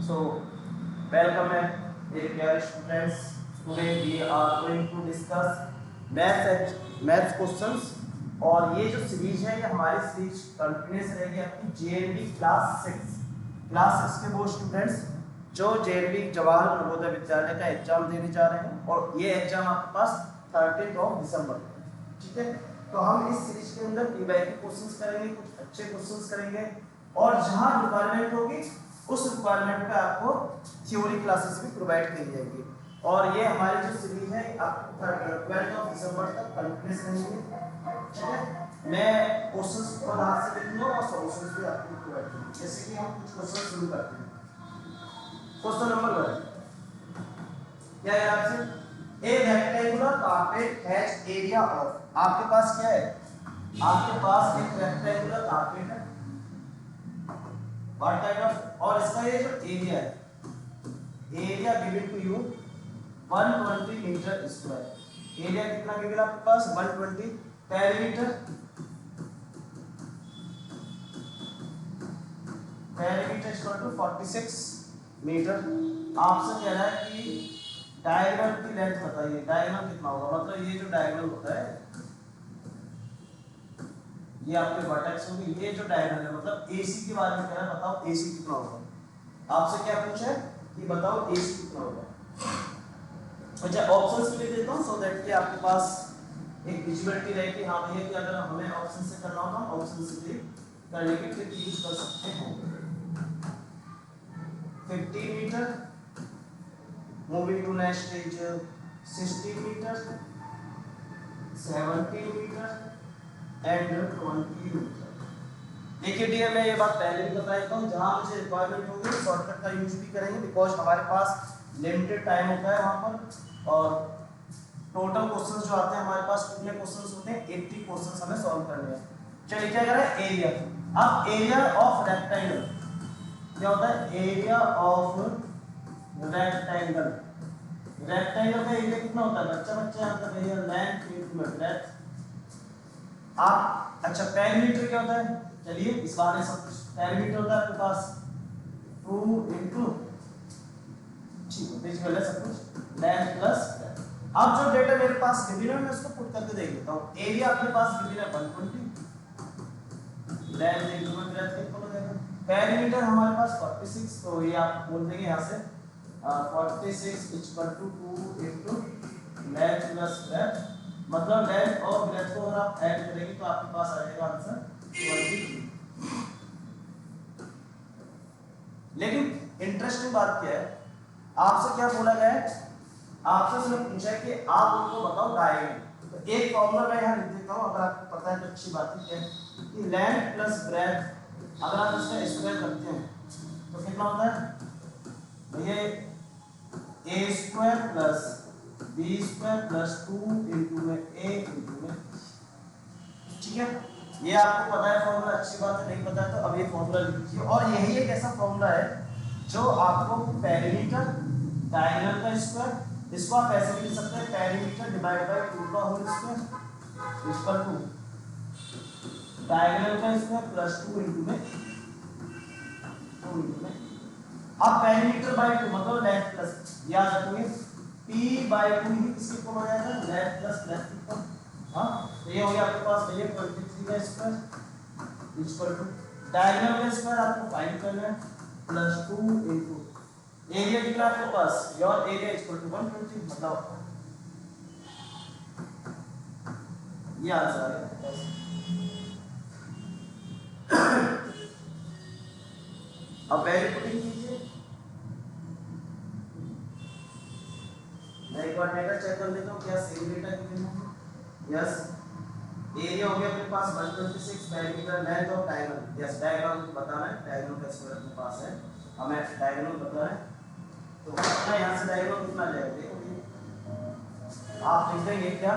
So, welcome back, dear students. Today we are going to discuss math questions. और ये जो series है ये हमारी सीरीज कंटिन्यूस रहेगी आपकी जेएनवी क्लास 6 के वो स्टूडेंट्स जो जेएनवी जवाहर नवोदय विद्यालय का एग्जाम देने जा रहे हैं और ये एग्जाम आपके पास 13 दिसंबर को है। ठीक है, तो हम इस सीरीज के अंदर पीवाईक्यू क्वेश्चंस करेंगे, कुछ अच्छे क्वेश्चंस करेंगे और जहां रिक्वायरमेंट होगी उस रिक्वायरमेंट पे आपको थ्योरी क्लासेस भी प्रोवाइड की जाएगी। और ये हमारी जो सीरीज है आपको 12 दिसंबर तक कंटिन्यूस रहेंगी। ठीक है, मैं क्वेश्चंस खुद हाथ से लिखूंगा और सॉल्यूशंस भी आपको प्रोवाइड करूंगा। जैसे कि हम कुछ क्वेश्चन शुरू करते हैं। क्वेश्चन नंबर 1 क्या है आपसे, a rectangular carpet has area of, आपके पास क्या है, आपके पास एक रेक्टेंगुलर कारपेट है व्हाट काइंड ऑफ, और इसका ये जो एरिया है, area given to you 120 metre square. Area कितना गिवन आपके पास 120, पेरीमीटर इक्वल टू 46 मीटर। आपसे कह रहा है कि डायगोनल की लेंथ बताइए, डायगोनल कितना होगा, मतलब ये जो डायगोनल होता है ये आपके वर्टेक्स होगी, ये जो डायगोनल है मतलब एसी के बारे में कह रहा है, बताओ एसी कितना होगा। आपसे क्या पूछा है कि बताओ एसी कितना होगा। अच्छा, ऑप्शंस भी लिख देता हूं सो दैट कि आपके पास एक विजुअलिटी रहे कि हाँ भैया कि अगर हमें ऑप्शन से करना होगा हम ऑप्शन से भी करने के ट्रिक यूज कर सकते हैं। 15 metre, moving to next is 16 metre, 17 metre and 20 metre. देखिए डियर, मैं ये बात पहले भी बता देता हूँ, जहाँ मुझे रिक्वायरमेंट होगी शॉर्टकट का यूज भी करेंगे बिकॉज हमारे पास लिमिटेड टाइम होता है वहाँ पर। और टोटल क्वेश्चंस जो आते हैं हमारे पास कितने क्वेश्चंस होते हैं, 80 क्वेश्चंस हमें सॉल्व करने हैं। चलिए क्या करें, एरिया। अब एरिया ऑफ रेक्टेंगल क्या होता है, एरिया ऑफ रेक्टेंगल, रेक्टेंगल का एरिया कितना होता है बच्चे यहाँ तक एरिया लेंथ इनटू ब्रेड्थ। आप अच्छा पेरीमीटर क्या होता है, चलिए इस बारे में सब कुछ, पेरीमीटर होता है आपके पास 2 इनटू, ठीक है विजुअल है सब कुछ, लेंथ प्लस। अब जो डेटा मेरे पास गिवन है मैं उसको पुट करके देख लेता हूं। एरिया अपने पास गिवन है 120, लेंथ इनटू ब्रेड्थ कितना हो जाएगा, पेरीमीटर हमारे पास 46, तो ये आप बोल देंगे यहां से 46 equal to 2 into length plus breadth, मतलब लेंथ और ब्रेड्थ को अगर आप ऐड करेंगे तो आपके पास आ जाएगा आंसर 23। लेकिन इंटरेस्टिंग बात क्या है, आपसे क्या बोला गया है, आपसे उसने पूछा है कि आप उनको बताओ डायगोनल। तो एक फॉर्मूला मैं यहाँ लिख देता हूँ, अगर आपको पता है तो अच्छी बात है कि लेंथ प्लस ब्रेड्थ अगर आप इसका स्क्वायर करते हैं तो कितना होता है, ये A square plus B square plus 2 into में ए इनटू में। ठीक है, ये आपको पता है फॉर्मूला, अच्छी बात है, नहीं पता है तो अब ये फॉर्मूला लिख लीजिए। और यही एक ऐसा फॉर्मूला है जो आपको पेरीमीटर डायगोनल का स्क्वायर, इसको आप ऐसे भी लिख सकते हैं पेरीमीटर डिवाइड बाय 2 का whole square equal to diagonal का स्क्वायर प्लस 2 इनटू में 2 इनटू में। अब पेरीमीटर बाय 2 मतलब लेंथ प्लस, याद रखिए p बाय 2 ही किसके इक्वल हो जाएगा, लेंथ प्लस ब्रेड्थ इक्वल। हां, तो ये हो गया आपके पास भैया 23 का स्क्वायर इक्वल टू डायगोनल का स्क्वायर आपको फाइंड करना है प्लस 2 इनटू एरिया कितना आपके पास, योर एरिया इक्वल टू 120, मतलब ये आंसर आ गया। अब वैल्यू पुटिंग कीजिए, मैं एक बार डेटा चेक कर लेता हूं क्या सेम डेटा गिवन है। यस, एरिया हो गया अपने पास 126, पेरीमीटर, लेंथ और डायगोनल। यस, डायगोनल बताना है, डायगोनल का स्क्वायर अपने पास है, हमें डायगोनल बताना है। तो अपना यहां से डायगोनल कितना जाएगा, देखो आप लिख देंगे क्या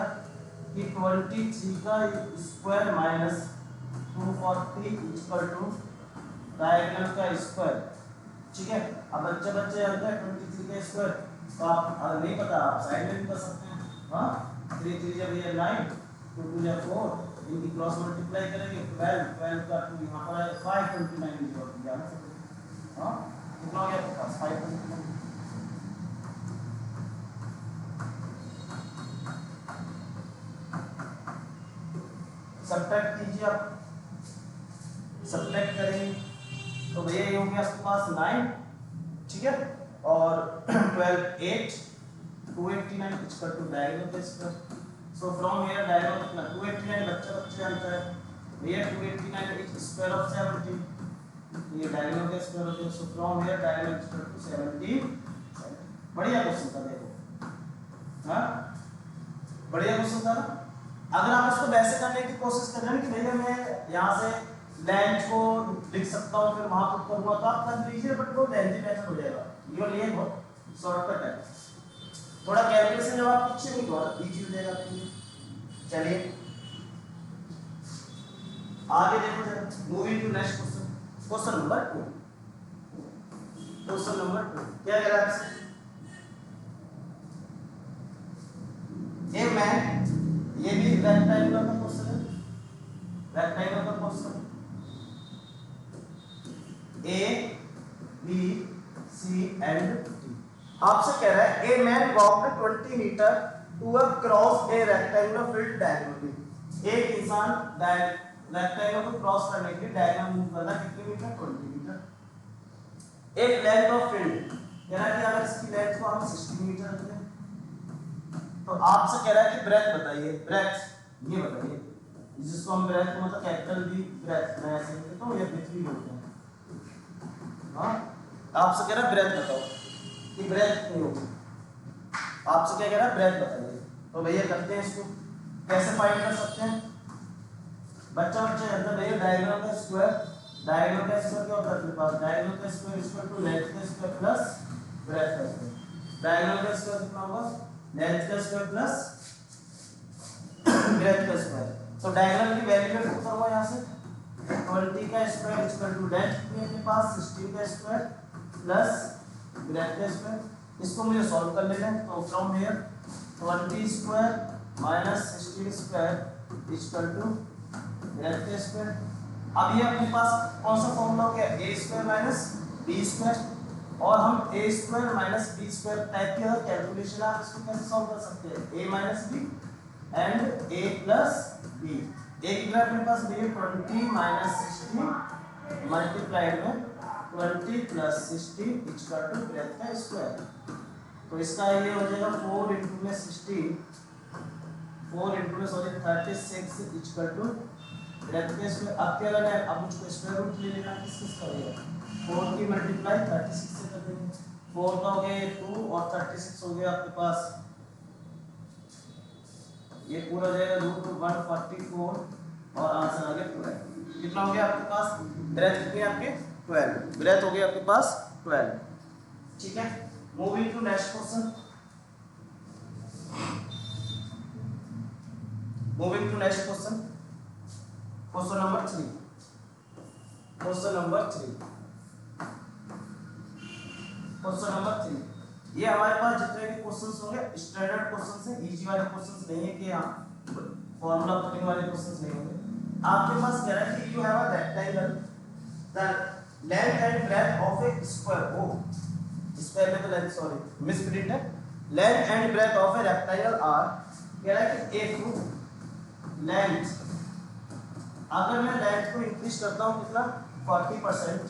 कि 23 का square minus 240 equal to diagonal का स्क्वायर। ठीक है, अब बच्चे आता है 23 का स्क्वायर, तो आप अगर नहीं पता आप साइड में भी कर सकते हैं। हां, 3 3 जब ये 9 2 2 या 4, इनकी क्रॉस मल्टीप्लाई करेंगे 12 का 2 यहां पर आएगा 529 हां कितना हो गया आपके पास सब्ट्रैक्ट कीजिए आप, सब्ट्रैक्ट करेंगे तो भैया ये हो गया आपके पास 9, ठीक है, और 12 8 289 इक्वल टू डायगोनल का square. So from here diagonal कितना 289 बच्चा आंसर है भैया 289 इज स्क्वायर ऑफ 70, ये डायगोनल का स्क्वायर हो गया। So from here diagonal equal to 70। बढ़िया क्वेश्चन था देखो, हाँ बढ़िया क्वेश्चन था ना। अगर आप इसको वैसे करने की कोशिश कर रहे हैं कि भैया मैं यहाँ से लेंथ को लिख सकता हूँ फिर वहां पुट करूंगा तो आप कर लीजिए, बट वो लेंथी मेथड हो जाएगा, ये लिए बहुत शॉर्टकट है। थोड़ा कैलकुलेशन जब आप पीछे नहीं तो इजी हो जाएगा आपके लिए। चलिए आगे देखो जरा, moving to next question, question number 2। Question number 2 क्या कह रहा है आपसे, ए मैन, ये भी रेक्टेंगल का क्वेश्चन है, रेक्टेंगल का question A, B, C and D। आपसे कह रहा है a man walked 20 metre to across a rectangular field diagonally. एक इंसान रेक्टेंगल को क्रॉस करने के लिए डायगोनल मूव करना कितने मीटर 20 मीटर। एक लेंथ ऑफ फील्ड कह रहा है कि अगर इसकी लेंथ को हम 60 मीटर रखते हैं तो आपसे कह रहा है कि ब्रेथ बताइए, ब्रेथ ये बताइए जिसको हम ब्रेथ मतलब कैपिटल बी ब्रेथ मैं ऐसे लिखता हूं या पृथ्वी बोलते हैं। हाँ आपसे कह रहा है ब्रेथ बताओ कि ब्रेथ कितनी होगी, आपसे क्या कह रहा है ब्रेथ बताइए। तो भैया करते हैं इसको, कैसे फाइंड कर सकते हैं बच्चा अंदर भैया डायगोनल का स्क्वायर, डायगोनल का स्क्वायर क्या होता है अपने पास, डायगोनल का स्क्वायर इक्वल टू लेंथ का स्क्वायर प्लस ब्रेथ का स्क्वायर। डायगोनल का स्क्वायर कितना होगा लेंथ का स्क्वायर प्लस ब्रेथ का स्क्वायर। तो डायगोनल की वैल्यू में पुट करूंगा यहां से 20 का स्क्वायर इक्वल टू लेंथ कितनी है अपने पास 16 का स्क्वायर प्लस ब्रेथ का स्क्वायर। इसको मुझे सॉल्व कर लेना है तो from here 20 square minus 16 square equal to breadth का स्क्वायर। अब ये अपने पास कौन सा फॉर्मूला हो गया a square minus b square, और हम a square minus b square type की अगर कैलकुलेशन आप इसको कैसे सॉल्व कर सकते हैं a minus b and a plus b। a कितना अपने पास भैया 20 माइनस 60 मल्टीप्लाइड में 20 प्लस 60 इक्वल टू ब्रेथ का स्क्वायर। तो इसका ये हो जाएगा 4 इंटू में 60 4 इंटू में सॉरी 36 इक्वल टू ब्रेथ का स्क्वायर। अब क्या करना है, अब मुझको स्क्वायर रूट ले लेना है, किस का होगा 4 की मल्टीप्लाई 36 से कर देंगे, 4 का हो गया 2 और 36 हो गया आपके पास, ये पूरा हो जाएगा रूट 144 और आंसर आ गया 12। कितना हो गया आपके पास ब्रेथ कितनी आपके 12, ब्रेथ हो गया आपके पास 12। ठीक है moving to next question, moving to next question, question number 3, question number 3, question number 3। ये हमारे पास जितने भी क्वेश्चंस होंगे स्टैंडर्ड क्वेश्चंस हैं, इजी वाले क्वेश्चंस नहीं है कि हां फार्मूला पुटिंग वाले क्वेश्चंस नहीं होंगे। आपके पास कह रहा है कि you have a rectangle the length and breadth of a square, ओ स्क्वायर में तो लेंथ सॉरी मिसप्रिंट है, length and breadth of a rectangle are. कह रहा है कि एक लेंथ, अगर मैं लेंथ को इंक्रीज करता हूं कितना 40%,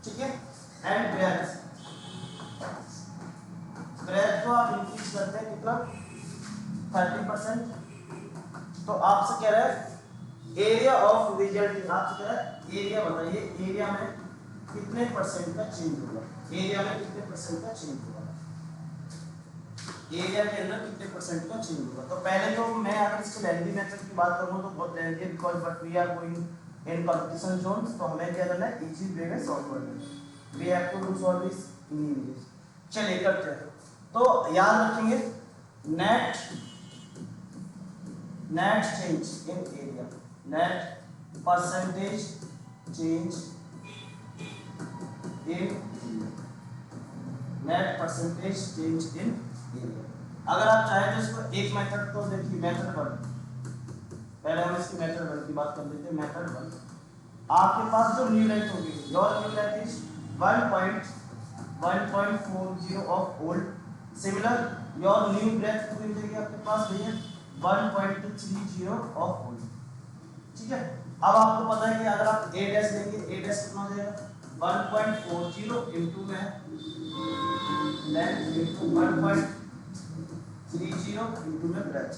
ठीक है, एंड ब्रेथ को आप इंक्रीज करते हैं कितना 30%। तो आपसे कह रहा है एरिया ऑफ रिजल्टिंग, आपसे कह रहा है एरिया बताइए, एरिया में कितने परसेंट का चेंज होगा, एरिया में कितने परसेंट का चेंज होगा, एरिया के अंदर कितने परसेंट का चेंज होगा। तो पहले तो मैं अगर इसके लेंथी मेथड की बात करूं तो बहुत लेंथी है because but we are going in competition zones, तो हमें क्या करना है इजी वे में सॉल्व करना है, we have to do solve this in English. चलिए करते हैं। तो याद रखेंगे net change in area, net percentage change in area, net percentage change in area. अगर आप चाहें तो इसको एक मेथड तो देखिए, मेथड 1 पहले हम इसकी मेथड 1 की बात कर लेते हैं। मेथड 1 आपके पास जो न्यू लेंथ होगी, your new length is 1.40 of old, similar your new breadth कितनी मिलेगी आपके पास भैया 1.30 ऑफ ओल्ड। ठीक है। अब आपको पता है कि अगर आप a डैश लेंगे, a डैश कितना हो जाएगा 1.40 इनटू में लेंथ इनटू 1.30 इनटू में ब्रेथ।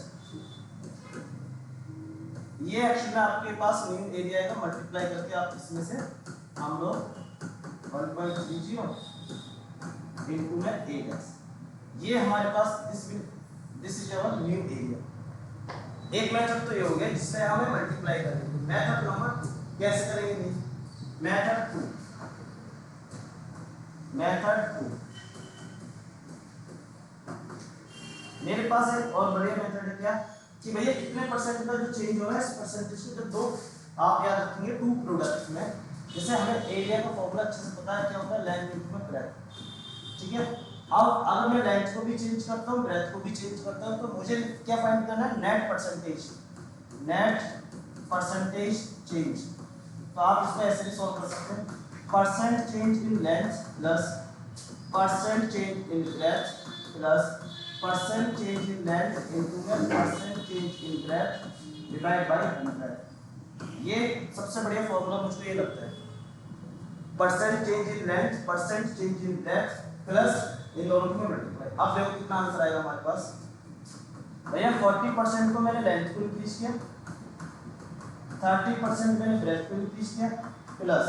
ये एक्शन में आपके पास न्यू एरिया आएगा, मल्टीप्लाई करके आप इसमें से हम लोग 1.30 इनटू में a डैश, ये हमारे पास this is our new area. एक मेथड तो ये हो गया जिससे हमें मल्टीप्लाई करेंगे। मेथड नंबर कैसे करेंगे? मेथड टू मेरे पास एक और बढ़िया मेथड है क्या कि भैया कितने परसेंट का जो चेंज हो रहा है इस परसेंटेज को जब दो आप याद रखेंगे टू प्रोडक्ट्स में, जैसे हमें एरिया का फॉर्मूला अच्छे से पता है क्या होता है लेंथ इनटू ब्रेथ, ठीक है। अब अगर मैं लेंथ को भी चेंज करता हूँ ब्रेथ को भी चेंज करता हूँ तो मुझे क्या फाइंड करना है? Net percentage change. तो आप इसको ऐसे भी सॉल्व कर सकते हैं, percent change in length plus percent change in breadth plus percent change in length into percent change in breadth divide by 100। ये सबसे बढ़िया फॉर्मूला मुझको ये लगता है, percent change in length percent change in breadth plus इन दोनों को मल्टीप्लाई। अब देखो कितना आंसर आएगा हमारे पास। भैया 40% को मैंने लेंथ को इंक्रीज किया, 30% मैंने ब्रेथ को इंक्रीज किया प्लस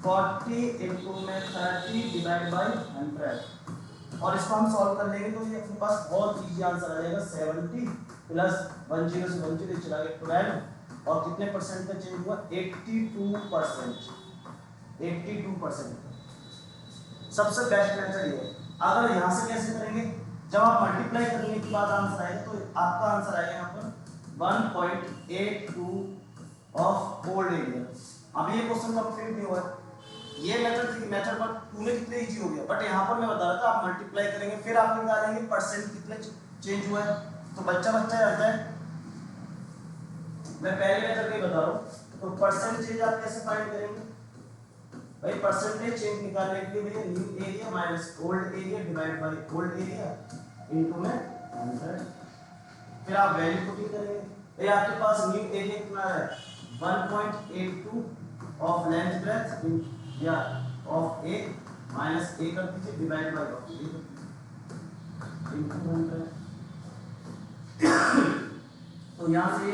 40 इनटू में 30 डिवाइड बाय 100, और इसको हम सॉल्व कर लेंगे तो ये अपने पास बहुत इजी आंसर आ जाएगा 70 प्लस 10 से 10 चला गया 12, और कितने परसेंट का चेंज हुआ? 82%। सबसे बेस्ट मेथड ये है। अगर यहाँ से कैसे करेंगे? जब आप मल्टीप्लाई करने के बाद आंसर आएगा तो आपका आंसर आएगा यहाँ पर 1.82 ऑफ ओल्ड एरिया। अब ये क्वेश्चन कंप्लीट नहीं हुआ, ये मेथड थी, मेथड पर 2 में कितने इजी हो गया, बट यहाँ पर मैं बता रहा था आप मल्टीप्लाई करेंगे फिर आप निकालेंगे परसेंट कितने चेंज हुआ है, तो बच्चा रहता है। मैं पहले मेथड नहीं बता रहा हूँ, तो परसेंट चेंज आप कैसे फाइंड करेंगे भाई? परसेंटेज चेंज निकालने के लिए भैया new area minus old area divide by old area into में 100, फिर आप वैल्यू पुटिंग करेंगे। ये आपके पास न्यू एरिया कितना है? 1.82 ऑफ लेंथ ब्रेथ या ऑफ ए माइनस ए कर दीजिए divide by of A into 100। तो यहाँ से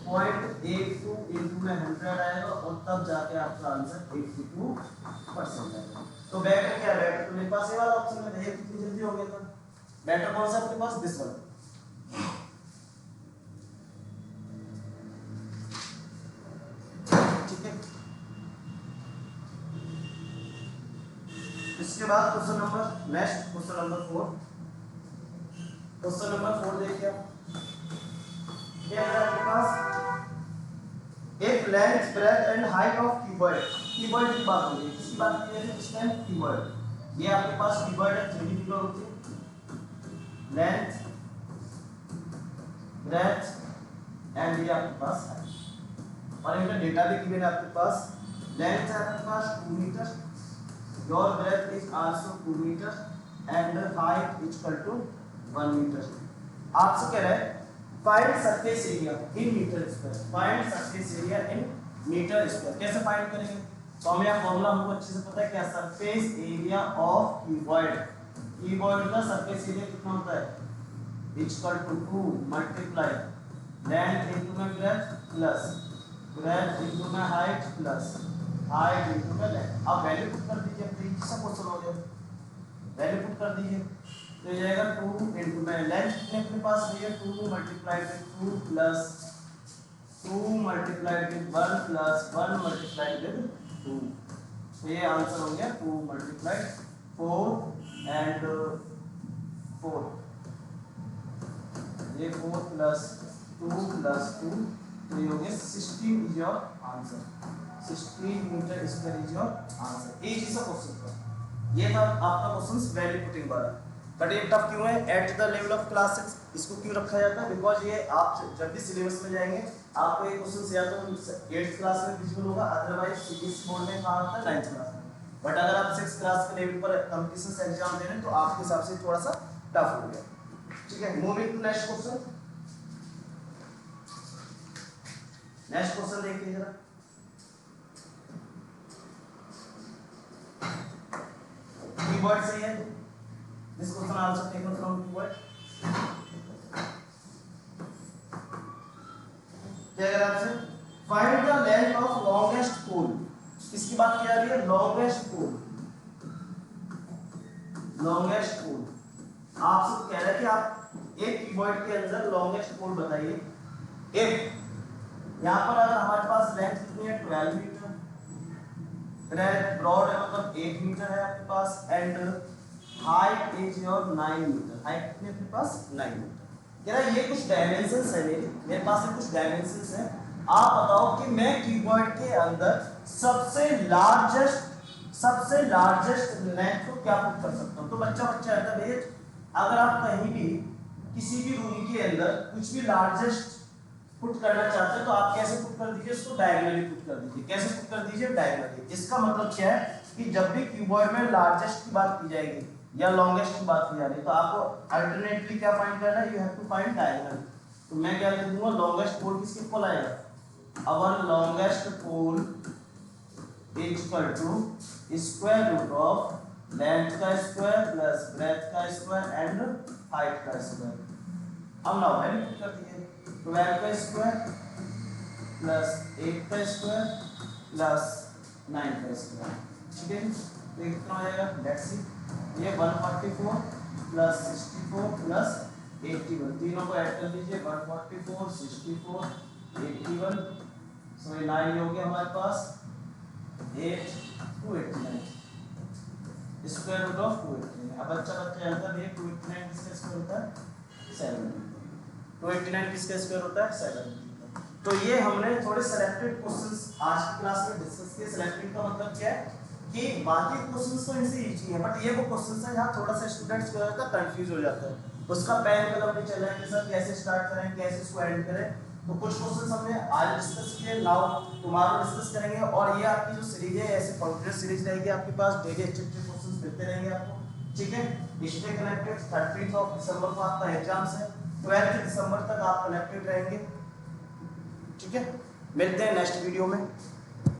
0.82 इनटू में 100 आएगा और तब जाके आपका आंसर 82% आएगा। तो बेटर क्या है? बेटर तो मेरे पास ये वाला ऑप्शन है, भैया कितनी जल्दी हो गया था। बेटर कौन सा आपके पास? This one. ठीक है, इसके बाद question number next question number 4। Question number 4 देखिए आप, क्या है आपके पास? एक length breadth and height of cuboid. Cuboid की बात हो रही है, किसकी बात की है इस टाइम? क्यूबॉइड। ये आपके पास क्यूबॉइड है, 3D फिगर होती है, लेंथ ब्रेथ एंड ये आपके पास हाइट, और इनका डेटा भी गिवन है आपके पास। लेंथ है आपके पास 2 metre, your breadth is also 2 metre and height is equal to 1 metre. आपसे कह रहा है find surface area in metre square. Find surface area in metre square. कैसे फाइंड करेंगे? तो हमें यह फॉर्मूला हमको अच्छे से पता है क्या? Surface area of cuboid. Cuboid का सरफेस एरिया कितना होता है? Equal to 2 multiply length into में ब्रेथ प्लस ब्रेथ इनटू में हाइट प्लस हाइट इनटू में लेंथ। अब वैल्यू पुट कर दीजिए, अब इजी सा क्वेश्चन हो गया, वैल्यू पुट कर दीजिए तो ये जाएगा 2 इनटू में लेंथ कितने अपने पास है? 2 multiplied with 2 plus 2 multiplied with 1 plus 1 multiplied with 2। तो ये आंसर हो गया 2 मल्टीप्लाइड 4 एंड 4, ये 4 प्लस 2 प्लस 2, तो ये हो गया 16 is your answer. 16 metre square is your answer. Easy सा क्वेश्चन था ये, था आपका क्वेश्चन वैल्यू पुटिंग वाला। बट ये टफ क्यों है? At the level of class 6 इसको क्यों रखा जाता है? बिकॉज ये आप जब भी सिलेबस में जाएंगे आपको ये क्वेश्चन या तो 8th क्लास में विजिबल होगा, अदरवाइज सीबीएसई बोर्ड में कहाँ होता है 9th क्लास में। बट अगर आप 6th क्लास के लेवल पर कॉम्पिटिशन एग्जाम दे रहे हैं तो आपके हिसाब से थोड़ा सा टफ हो गया। ठीक है, moving to next question. Next question देखिए जरा, कीवर्ड से है this question answer taken from keyword. क्या कह रहा है आपसे, find the length of longest pole. किसकी बात की जा रही है, लॉन्गेस्ट पोल, लॉन्गेस्ट पोल। आपसे कह रहा है कि आप एक कीवर्ड के अंदर लॉन्गेस्ट पोल बताइए। इफ यहां पर अगर हमारे पास लेंथ कितनी है 12 मीटर, ब्रेड ब्रॉड है मतलब 8 मीटर है आपके पास, and height is your 9 metre. Height कितनी है आपके पास 9 मीटर। कह रहा है ये कुछ डायमेंशंस है, मेरे पास में कुछ डायमेंशंस है। आप बताओ कि मैं कीवर्ड के अंदर सबसे लार्जेस्ट लेंथ को क्या पुट कर सकता हूं। तो बच्चा रहता है, अगर आप कहीं भी किसी भी रूम के अंदर कुछ भी लार्जेस्ट पुट करना चाहते हैं तो आप कैसे पुट कर दीजिए, उसको डायगोनली पुट कर दीजिए। कैसे पुट कर दीजिए, डायगोनली। इसका मतलब क्या है कि जब भी कीवर्ड में लार्जेस्ट की बात की जाएगी या लॉन्गेस्ट की बात की जा रही है तो आपको अल्टरनेटली क्या फाइंड करना है, you have to find diagonal. तो मैं क्या लिख दूंगा, लॉन्गेस्ट पोल किसके इक्वल आएगा, our longest pole is equal to square root of length का स्क्वायर प्लस ब्रेथ का स्क्वायर एंड हाइट का स्क्वायर। हम नाउ वैल्यू पुट कर दिए, 12 का स्क्वायर प्लस 8 का स्क्वायर प्लस 9 का स्क्वायर। ठीक है, तो कितना हो जाएगा, लेट्स सी, ये 144 प्लस 64 प्लस 81, तीनों को ऐड कर लीजिए, 144 64 81, सो ये 9 हो गया हमारे पास 8 289 स्क्वायर रूट ऑफ 289। अब बच्चा जानता है 289 किसका स्क्वायर होता है 7। 289 किसका स्क्वायर होता है 7। तो ये हमने थोड़े सिलेक्टेड क्वेश्चंस आज की क्लास में डिस्कस किए। सिलेक्टेड का मतलब क्या है कि बाकी क्वेश्चंस तो इनसे इजी है, बट ये वो क्वेश्चंस है जहां थोड़ा सा स्टूडेंट्स क्या होता है, कंफ्यूज हो जाता है, उसका पेन कलम नहीं चल रहा है कि सर कैसे स्टार्ट करें, कैसे इसको एंड करें। तो कुछ क्वेश्चंस हमने आज डिस्कस किए, नाउ टुमारो डिस्कस करेंगे। और ये आपकी जो सीरीज है ऐसे कंटिन्यूअस सीरीज रहेगी आपके पास, डेली अच्छे क्वेश्चंस मिलते रहेंगे आपको। ठीक है, स्टे कनेक्टेड। 30 दिसंबर को आपका एग्जाम्स है, 12 दिसंबर तक आप कनेक्टेड रहेंगे। ठीक है, मिलते हैं नेक्स्ट वीडियो में।